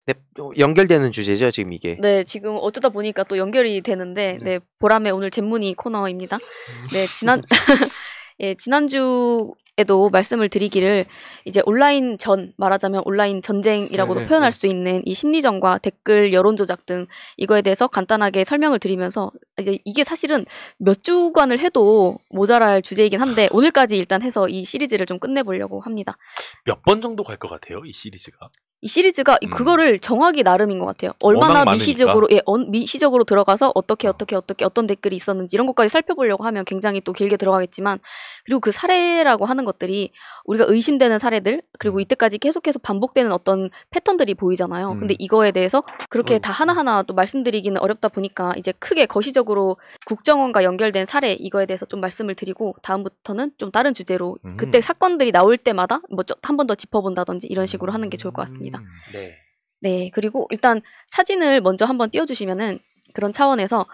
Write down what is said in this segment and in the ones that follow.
네, 연결되는 주제죠, 지금 이게. 네, 지금 어쩌다 보니까 또 연결이 되는데, 네, 보람의 오늘 잼문이 코너입니다. 네, 예, 지난주에도 말씀을 드리기를 이제 온라인 말하자면 온라인 전쟁이라고도 표현할 수 있는 이 심리전과 댓글 여론 조작 등 이거에 대해서 간단하게 설명을 드리면서 이제 이게 사실은 몇 주간을 해도 모자랄 주제이긴 한데 오늘까지 일단 해서 이 시리즈를 좀 끝내보려고 합니다. 몇 번 정도 갈 것 같아요, 이 시리즈가? 이 시리즈가 그거를 정하기 나름인 것 같아요. 얼마나 미시적으로 미시적으로 들어가서 어떤 댓글이 있었는지 이런 것까지 살펴보려고 하면 굉장히 또 길게 들어가겠지만 그리고 그 사례라고 하는 것들이 우리가 의심되는 사례들 그리고 이때까지 계속해서 반복되는 어떤 패턴들이 보이잖아요. 근데 이거에 대해서 그렇게 다 하나하나 또 말씀드리기는 어렵다 보니까 이제 크게 거시적으로 국정원과 연결된 사례 이거에 대해서 좀 말씀을 드리고 다음부터는 좀 다른 주제로 그때 사건들이 나올 때마다 뭐 한 번 더 짚어본다든지 이런 식으로 하는 게 좋을 것 같습니다. 네, 그리고 일단 사진을 먼저 한번 띄워주시면은 그런 차원에서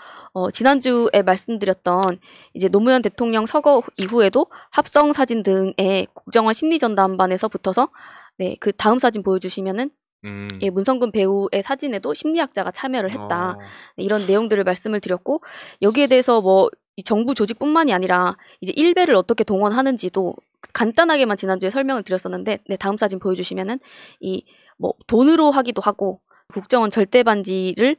지난주에 말씀드렸던 이제 노무현 대통령 서거 이후에도 합성 사진 등의 국정원 심리전담반에서 붙어서 네, 그 다음 사진 보여주시면은 예, 문성근 배우의 사진에도 심리학자가 참여를 했다. 네, 이런 내용들을 말씀을 드렸고 여기에 대해서 뭐 이 정부 조직뿐만이 아니라 이제 일베를 어떻게 동원하는지도 간단하게만 지난주에 설명을 드렸었는데 네, 다음 사진 보여주시면은 이 뭐 돈으로 하기도 하고 국정원 절대반지를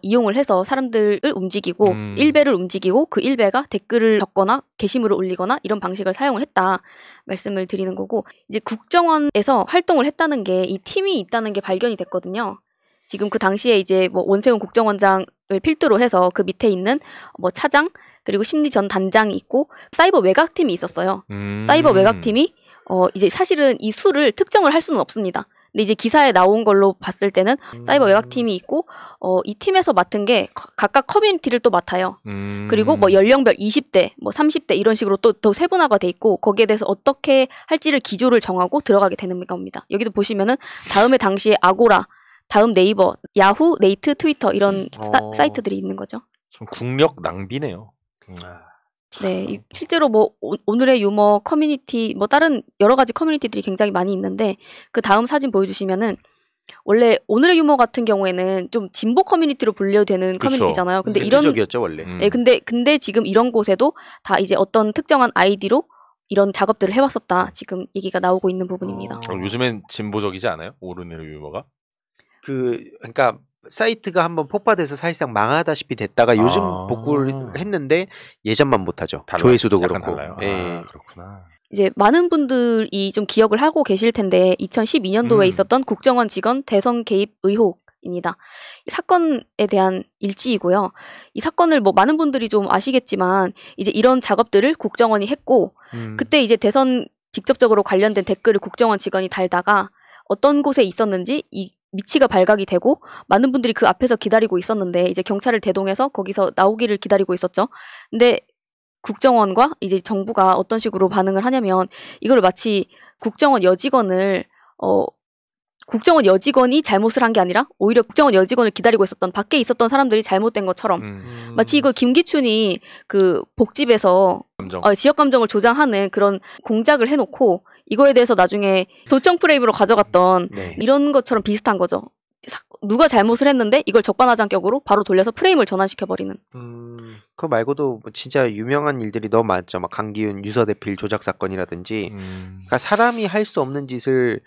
이용을 해서 사람들을 움직이고 일베를 움직이고 그 일베가 댓글을 적거나 게시물을 올리거나 이런 방식을 사용을 했다 말씀을 드리는 거고 이제 국정원에서 활동을 했다는 게 이 팀이 있다는 게 발견이 됐거든요. 지금 그 당시에 이제 뭐 원세훈 국정원장을 필두로 해서 그 밑에 있는 뭐 차장 그리고 심리전 단장이 있고 사이버 외곽팀이 있었어요. 사이버 외곽팀이 이제 사실은 이 수를 특정을 할 수는 없습니다. 근데 이제 기사에 나온 걸로 봤을 때는 사이버 외곽팀이 있고 이 팀에서 맡은 게 각각 커뮤니티를 또 맡아요. 그리고 뭐 연령별 20대, 뭐 30대 이런 식으로 또 더 세분화가 돼 있고 거기에 대해서 어떻게 할지를 기조를 정하고 들어가게 되는 겁니다. 여기도 보시면은 다음에 당시에 아고라, 다음 네이버, 야후, 네이트, 트위터 이런 사이트들이 있는 거죠. 좀 국력 낭비네요. 네, 실제로 뭐 오늘의 유머 커뮤니티 뭐 다른 여러 가지 커뮤니티들이 굉장히 많이 있는데 그 다음 사진 보여주시면은 원래 오늘의 유머 같은 경우에는 좀 진보 커뮤니티로 분류되는 커뮤니티잖아요. 근데 이런 적이었죠 원래. 네, 근데 지금 이런 곳에도 다 이제 어떤 특정한 아이디로 이런 작업들을 해왔었다. 지금 얘기가 나오고 있는 부분입니다. 요즘엔 진보적이지 않아요? 오늘의 유머가? 그러니까 사이트가 한번 폭파돼서 사실상 망하다시피 됐다가 요즘 복구를 했는데 예전만 못하죠. 조회수도 그렇고. 달라요. 예. 그렇구나. 이제 많은 분들이 좀 기억을 하고 계실 텐데 2012년도에 있었던 국정원 직원 대선 개입 의혹입니다. 이 사건에 대한 일지이고요. 이 사건을 뭐 많은 분들이 좀 아시겠지만 이제 이런 작업들을 국정원이 했고 그때 이제 대선 직접적으로 관련된 댓글을 국정원 직원이 달다가 어떤 곳에 있었는지 이 위치가 발각이 되고 많은 분들이 그 앞에서 기다리고 있었는데 이제 경찰을 대동해서 거기서 나오기를 기다리고 있었죠. 근데 국정원과 이제 정부가 어떤 식으로 반응을 하냐면 이걸 마치 국정원 여직원이 잘못을 한 게 아니라 오히려 국정원 여직원을 기다리고 있었던 밖에 있었던 사람들이 잘못된 것처럼 마치 이거 김기춘이 그 복집에서 지역 감정을 조장하는 그런 공작을 해놓고 이거에 대해서 나중에 도청 프레임으로 가져갔던 이런 것처럼 비슷한 거죠. 누가 잘못을 했는데 이걸 적반하장격으로 바로 돌려서 프레임을 전환시켜버리는. 그거 말고도 뭐 진짜 유명한 일들이 너무 많죠. 막 강기훈 유서대필 조작 사건이라든지. 그러니까 사람이 할 수 없는 짓을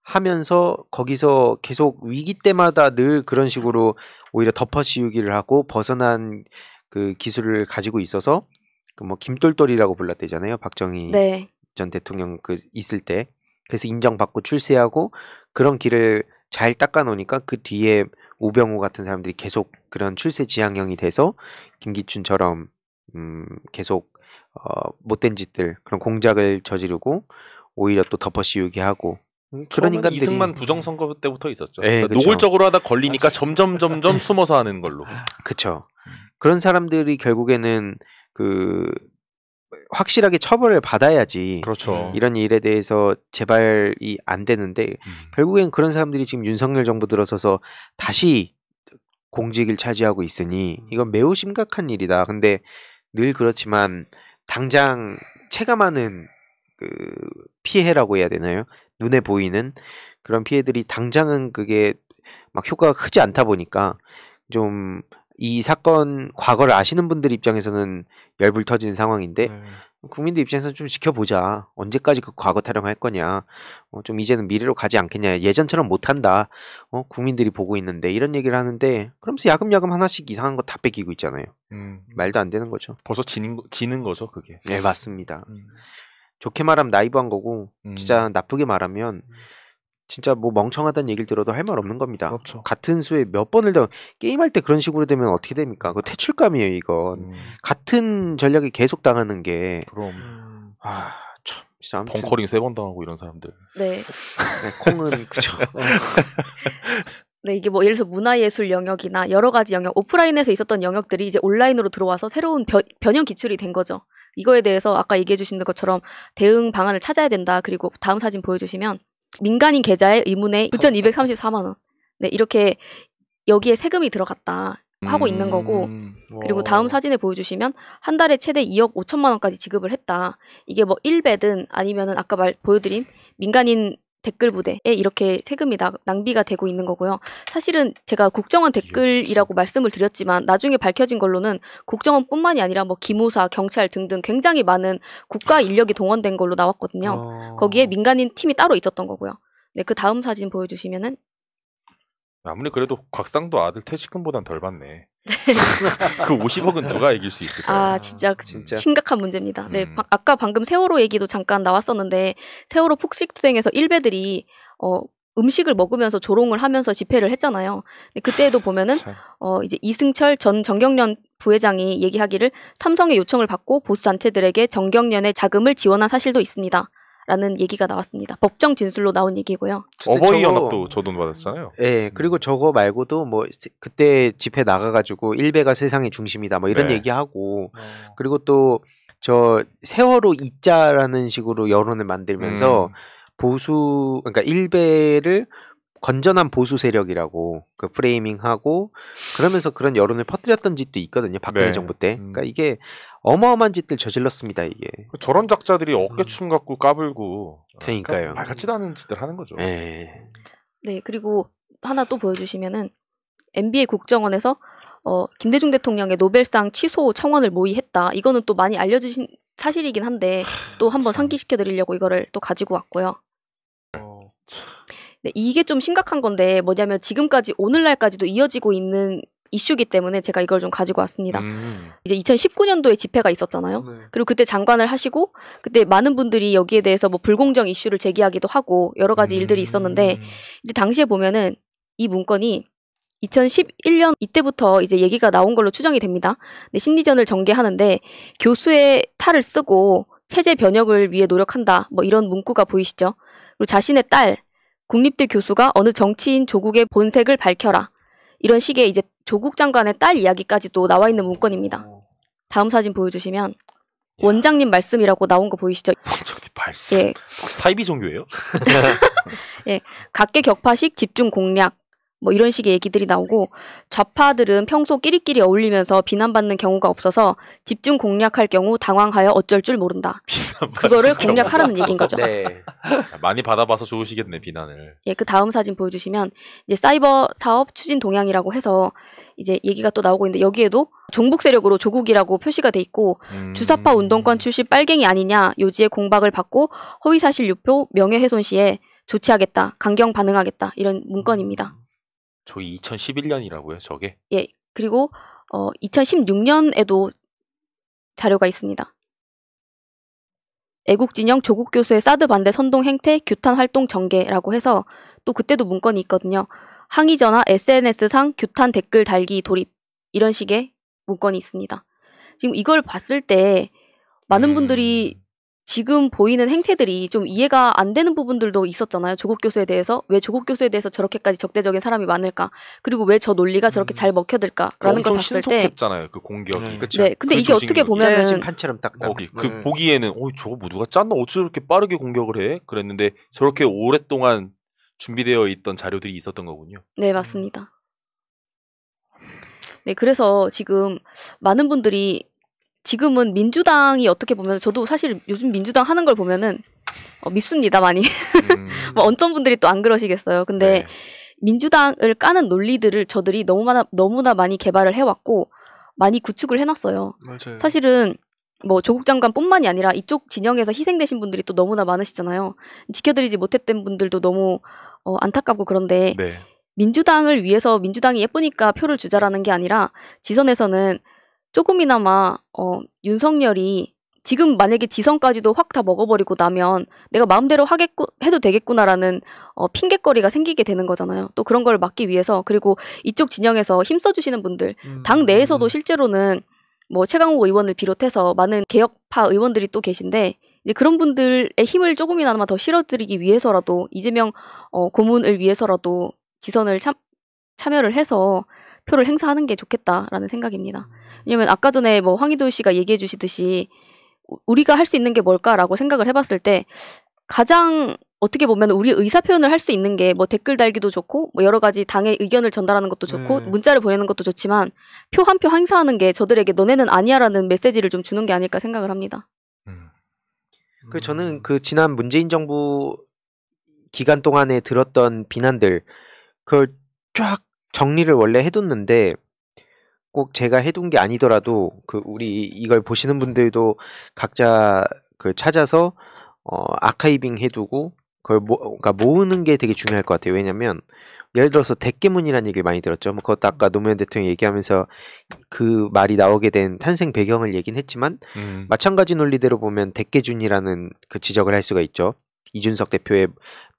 하면서 거기서 계속 위기 때마다 늘 그런 식으로 오히려 덮어씌우기를 하고 벗어난 그 기술을 가지고 있어서 그 뭐 김똘똘이라고 불렀대잖아요. 박정희 전 대통령 그 있을 때. 그래서 인정받고 출세하고 그런 길을 잘 닦아놓으니까 그 뒤에 우병우 같은 사람들이 계속 그런 출세 지향형이 돼서 김기춘처럼 계속 못된 짓들 그런 공작을 저지르고 오히려 또 덮어씌우게 하고 그런 인간들이 이승만 부정선거 때부터 있었죠. 네, 그러니까 노골적으로 하다 걸리니까 점점 숨어서 하는 걸로. 그렇죠. 그런 사람들이 결국에는 그 확실하게 처벌을 받아야지 그렇죠. 이런 일에 대해서 재발이 안 되는데 결국엔 그런 사람들이 지금 윤석열 정부 들어서서 다시 공직을 차지하고 있으니 이건 매우 심각한 일이다. 근데 늘 그렇지만 당장 체감하는 그 피해라고 해야 되나요? 눈에 보이는 그런 피해들이 당장은 그게 막 효과가 크지 않다 보니까 좀 이 사건 과거를 아시는 분들 입장에서는 열불 터진 상황인데 국민들 입장에서는 좀 지켜보자. 언제까지 그 과거 타령할 거냐. 좀 이제는 미래로 가지 않겠냐. 예전처럼 못한다. 국민들이 보고 있는데 이런 얘기를 하는데 그러면서 야금야금 하나씩 이상한 거 다 뺏기고 있잖아요. 말도 안 되는 거죠. 벌써 지는 거죠 그게. 네 맞습니다. 좋게 말하면 나이브한 거고 진짜 나쁘게 말하면 진짜 뭐 멍청하다는 얘기를 들어도 할 말 없는 겁니다. 그렇죠. 같은 수에 몇 번을 더 게임할 때 그런 식으로 되면 어떻게 됩니까? 그 퇴출감이에요 이건. 같은 전략이 계속 당하는 게. 그럼. 참 진짜 아무튼. 벙커링 3번 당하고 이런 사람들. 네. 네 콩은 그죠. 네, 이게 뭐 예를 들어서 문화예술 영역이나 여러 가지 영역, 오프라인에서 있었던 영역들이 이제 온라인으로 들어와서 새로운 변형 기출이 된 거죠. 이거에 대해서 아까 얘기해 주신 것처럼 대응 방안을 찾아야 된다. 그리고 다음 사진 보여주시면 민간인 계좌의 의문의 9,234만 원. 네, 이렇게 여기에 세금이 들어갔다 하고 있는 거고. 그리고 다음 사진에 보여주시면 한 달에 최대 2억 5천만 원까지 지급을 했다. 이게 뭐 1배든 아니면은 아까 보여드린 민간인 댓글 부대에 이렇게 세금이 낭비가 되고 있는 거고요. 사실은 제가 국정원 댓글이라고 말씀을 드렸지만 나중에 밝혀진 걸로는 국정원뿐만이 아니라 뭐 기무사, 경찰 등등 굉장히 많은 국가 인력이 동원된 걸로 나왔거든요. 거기에 민간인 팀이 따로 있었던 거고요. 네, 그 다음 사진 보여주시면은 아무리 그래도 곽상도 아들 퇴직금보단 덜 받네. 그 50억은 누가 이길 수 있을까요? 진짜 심각한 문제입니다. 네, 아까 방금 세월호 얘기도 잠깐 나왔었는데 세월호 폭식투쟁에서 일베들이 음식을 먹으면서 조롱을 하면서 집회를 했잖아요. 그때에도 보면은 이제 이승철 전 정경련 부회장이 얘기하기를 삼성의 요청을 받고 보수 단체들에게 정경련의 자금을 지원한 사실도 있습니다. 라는 얘기가 나왔습니다. 법정 진술로 나온 얘기고요. 어버이 연합도 저 돈 받았잖아요. 네, 그리고 저거 말고도 뭐 그때 집회 나가가지고 일베가 세상의 중심이다 뭐 이런 얘기하고 그리고 또 저 세월호 이자라는 식으로 여론을 만들면서 그러니까 일베를 건전한 보수 세력이라고 그 프레이밍하고 그러면서 그런 여론을 퍼뜨렸던 짓도 있거든요. 박근혜 정부 때. 그러니까 이게 어마어마한 짓들 저질렀습니다. 이게. 저런 작자들이 어깨춤 갖고 까불고 그러니까요. 말 같지도 않은 짓들 하는 거죠. 네, 그리고 하나 또 보여주시면은 MBA 국정원에서 김대중 대통령의 노벨상 취소 청원을 모의했다. 이거는 또 많이 알려주신 사실이긴 한데 또 한번 상기시켜드리려고 이거를 또 가지고 왔고요. 네, 이게 좀 심각한 건데 뭐냐면 지금까지 오늘날까지도 이어지고 있는 이슈기 때문에 제가 이걸 좀 가지고 왔습니다. 이제 2019년도에 집회가 있었잖아요. 그리고 그때 장관을 하시고 그때 많은 분들이 여기에 대해서 뭐 불공정 이슈를 제기하기도 하고 여러 가지 일들이 있었는데 이제 당시에 보면은 이 문건이 2011년 이때부터 이제 얘기가 나온 걸로 추정이 됩니다. 근데 심리전을 전개하는데 교수의 탈을 쓰고 체제 변혁을 위해 노력한다. 뭐 이런 문구가 보이시죠? 그리고 자신의 딸 국립대 교수가 어느 정치인 조국의 본색을 밝혀라. 이런 식의 이제 조국 장관의 딸 이야기까지도 나와 있는 문건입니다. 다음 사진 보여주시면 원장님 말씀이라고 나온 거 보이시죠? 원장님 말씀. 예. 사이비 종교예요? 예, 각계격파식 집중 공략. 뭐 이런 식의 얘기들이 나오고 좌파들은 평소 끼리끼리 어울리면서 비난받는 경우가 없어서 집중 공략할 경우 당황하여 어쩔 줄 모른다. 그거를 공략하라는 얘기인 거죠. 네. 많이 받아봐서 좋으시겠네 비난을. 예, 그 다음 사진 보여주시면 이제 사이버 사업 추진 동향이라고 해서 이제 얘기가 또 나오고 있는데 여기에도 종북 세력으로 조국이라고 표시가 돼 있고 주사파 운동권 출신 빨갱이 아니냐 요지의 공박을 받고 허위사실 유포 명예훼손 시에 조치하겠다 강경 반응하겠다 이런 문건입니다. 저기 2011년이라고요, 저게? 예, 그리고 2016년에도 자료가 있습니다. 애국진영 조국 교수의 사드 반대 선동 행태 규탄 활동 전개라고 해서 또 그때도 문건이 있거든요. 항의 전화 SNS상 규탄 댓글 달기 돌입 이런 식의 문건이 있습니다. 지금 이걸 봤을 때 많은 분들이 지금 보이는 행태들이 좀 이해가 안 되는 부분들도 있었잖아요. 조국 교수에 대해서 왜 조국 교수에 대해서 저렇게까지 적대적인 사람이 많을까? 그리고 왜 저 논리가 저렇게 잘 먹혀들까라는 걸 봤을 때 신속했잖아요. 그 공격이. 네, 근데 그 이게 어떻게 보면은 판처럼 딱딱. 그 보기에는 저거 뭐 누가 짰나 어찌 저렇게 빠르게 공격을 해? 그랬는데 저렇게 오랫동안 준비되어 있던 자료들이 있었던 거군요. 네, 맞습니다. 네, 그래서 지금 많은 분들이 지금은 민주당이 어떻게 보면 저도 사실 요즘 민주당 하는 걸 보면은 밉습니다 많이. 뭐 어떤 분들이 또 안 그러시겠어요. 근데 민주당을 까는 논리들을 저들이 너무나 많이 개발을 해왔고 많이 구축을 해놨어요. 맞아요. 사실은 뭐 조국 장관뿐만이 아니라 이쪽 진영에서 희생되신 분들이 또 너무나 많으시잖아요. 지켜드리지 못했던 분들도 너무 안타깝고 그런데 네. 민주당을 위해서 민주당이 예쁘니까 표를 주자라는 게 아니라 지선에서는 조금이나마 윤석열이 지금 만약에 지선까지도 확 다 먹어버리고 나면 내가 마음대로 해도 되겠구나라는 핑계거리가 생기게 되는 거잖아요. 또 그런 걸 막기 위해서 그리고 이쪽 진영에서 힘써주시는 분들 당 내에서도 실제로는 뭐 최강욱 의원을 비롯해서 많은 개혁파 의원들이 또 계신데 이제 그런 분들의 힘을 조금이나마 더 실어드리기 위해서라도 이재명 고문을 위해서라도 지선을 참여를 해서 표를 행사하는 게 좋겠다라는 생각입니다. 왜냐면 아까 전에 뭐 황희도 씨가 얘기해 주시듯이 우리가 할 수 있는 게 뭘까라고 생각을 해봤을 때 가장 어떻게 보면 우리 의사표현을 할 수 있는 게 뭐 댓글 달기도 좋고 뭐 여러 가지 당의 의견을 전달하는 것도 좋고 문자를 보내는 것도 좋지만 표 한 표 행사하는 게 저들에게 너네는 아니야라는 메시지를 좀 주는 게 아닐까 생각을 합니다. 그 저는 그 지난 문재인 정부 기간 동안에 들었던 비난들 그걸 쫙 정리를 원래 해뒀는데 꼭 제가 해둔 게 아니더라도 그 우리 이걸 보시는 분들도 각자 그 찾아서 아카이빙 해두고 그걸 그러니까 모으는 게 되게 중요할 것 같아요. 왜냐면 예를 들어서 대깨문이라는 얘기를 많이 들었죠. 뭐 그것도 아까 노무현 대통령이 얘기하면서 그 말이 나오게 된 탄생 배경을 얘긴 했지만 마찬가지 논리대로 보면 대깨준이라는 그 지적을 할 수가 있죠. 이준석 대표의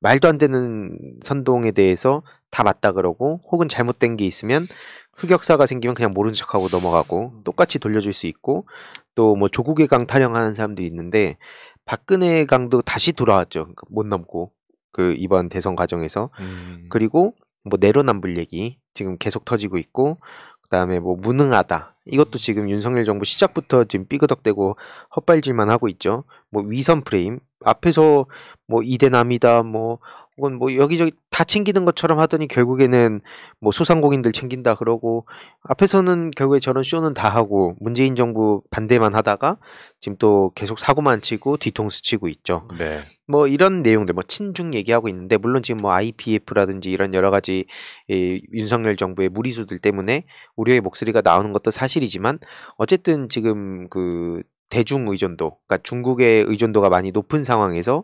말도 안 되는 선동에 대해서 다 맞다 그러고 혹은 잘못된 게 있으면 흑역사가 생기면 그냥 모른 척하고 넘어가고 똑같이 돌려줄 수 있고 또 뭐 조국의 강 타령하는 사람들이 있는데 박근혜 강도 다시 돌아왔죠. 그러니까 못 넘고 그 이번 대선 과정에서 그리고 뭐 내로남불 얘기 지금 계속 터지고 있고 그다음에 뭐 무능하다 이것도 지금 윤석열 정부 시작부터 지금 삐그덕대고 헛발질만 하고 있죠. 뭐 위선 프레임 앞에서 뭐 이대남이다 뭐 혹은 뭐 여기저기 다 챙기는 것처럼 하더니 결국에는 뭐 소상공인들 챙긴다 그러고 앞에서는 결국에 저런 쇼는 다 하고 문재인 정부 반대만 하다가 지금 또 계속 사고만 치고 뒤통수 치고 있죠. 네. 뭐 이런 내용들 뭐 친중 얘기하고 있는데 물론 지금 뭐 IPF라든지 이런 여러 가지 윤석열 정부의 무리수들 때문에 우려의 목소리가 나오는 것도 사실이지만 어쨌든 지금 그 대중 의존도 그러니까 중국의 의존도가 많이 높은 상황에서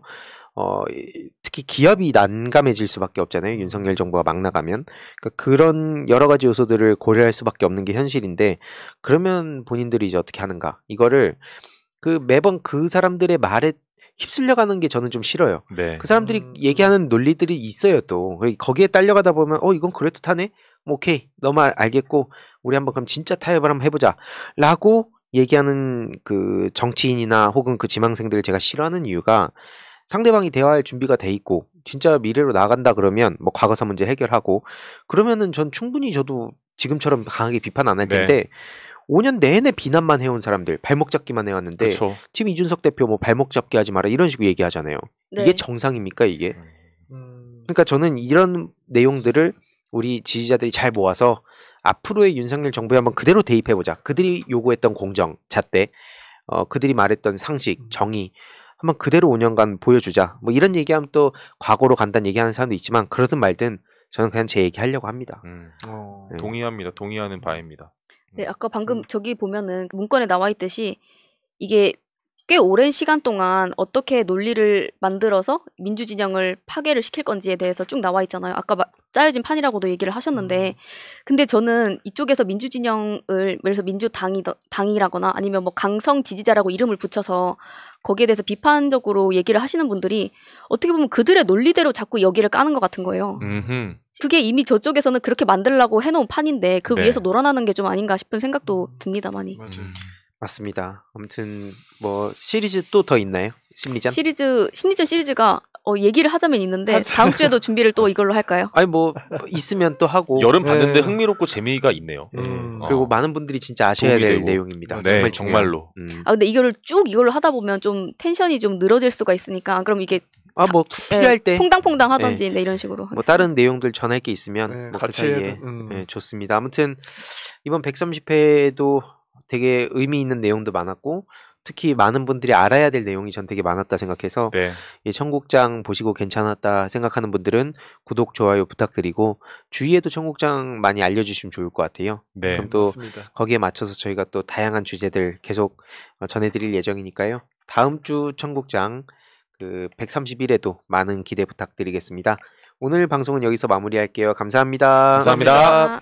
특히 기업이 난감해질 수밖에 없잖아요. 윤석열 정부가 막 나가면. 그러니까 그런 여러 가지 요소들을 고려할 수밖에 없는 게 현실인데 그러면 본인들이 이제 어떻게 하는가? 이거를 그 매번 그 사람들의 말에 휩쓸려가는 게 저는 좀 싫어요. 네. 그 사람들이 얘기하는 논리들이 있어요 또. 거기에 딸려가다 보면 이건 그럴듯하네? 뭐 오케이 너 말 알겠고 우리 한번 그럼 진짜 타협을 한번 해보자 라고 얘기하는 그 정치인이나 혹은 그 지망생들을 제가 싫어하는 이유가 상대방이 대화할 준비가 돼 있고 진짜 미래로 나간다 그러면 뭐 과거사 문제 해결하고 그러면은 전 충분히 저도 지금처럼 강하게 비판 안 할 텐데 5년 내내 비난만 해온 사람들 발목 잡기만 해왔는데 그쵸. 지금 이준석 대표 뭐 발목 잡기 하지 마라 이런 식으로 얘기하잖아요. 네. 이게 정상입니까 이게? 그러니까 저는 이런 내용들을 우리 지지자들이 잘 모아서 앞으로의 윤석열 정부에 한번 그대로 대입해보자. 그들이 요구했던 공정, 잣대, 그들이 말했던 상식, 정의 한번 그대로 5년간 보여주자. 뭐 이런 얘기하면 또 과거로 간다는 얘기하는 사람도 있지만 그러든 말든 저는 그냥 제 얘기하려고 합니다. 네. 동의합니다. 동의하는 바입니다. 네, 아까 방금 저기 보면은 문건에 나와 있듯이 이게 꽤 오랜 시간 동안 어떻게 논리를 만들어서 민주진영을 파괴를 시킬 건지에 대해서 쭉 나와 있잖아요. 아까 짜여진 판이라고도 얘기를 하셨는데 근데 저는 이쪽에서 민주진영을 예를 들어서 민주당이라거나 아니면 뭐 강성 지지자라고 이름을 붙여서 거기에 대해서 비판적으로 얘기를 하시는 분들이 어떻게 보면 그들의 논리대로 자꾸 여기를 까는 것 같은 거예요. 그게 이미 저쪽에서는 그렇게 만들려고 해놓은 판인데 그 위에서 놀아나는 게 좀 아닌가 싶은 생각도 듭니다 많이. 맞습니다. 아무튼 뭐 시리즈 또 더 있나요? 심리전 시리즈가 얘기를 하자면 있는데 다음 주에도 준비를 또 이걸로 할까요? 아니 뭐 있으면 또 하고 여름 봤는데 흥미롭고 재미가 있네요. 그리고 많은 분들이 진짜 아셔야 될 되고. 내용입니다. 네, 정말로. 근데 이거를 쭉 이걸로 하다 보면 좀 텐션이 좀 늘어질 수가 있으니까 그럼 이게 뭐 필요할 때 퐁당퐁당 하던지 네, 이런 식으로 뭐 다른 내용들 전할 게 있으면 뭐 같이 그 사이에 좋습니다. 아무튼 이번 130회도 되게 의미 있는 내용도 많았고 특히 많은 분들이 알아야 될 내용이 전 되게 많았다 생각해서 네. 이 청국장 보시고 괜찮았다 생각하는 분들은 구독, 좋아요 부탁드리고 주위에도 청국장 많이 알려주시면 좋을 것 같아요. 네. 그럼 또 맞습니다. 거기에 맞춰서 저희가 또 다양한 주제들 계속 전해드릴 예정이니까요. 다음 주 청국장 그 131회도 많은 기대 부탁드리겠습니다. 오늘 방송은 여기서 마무리할게요. 감사합니다. 감사합니다.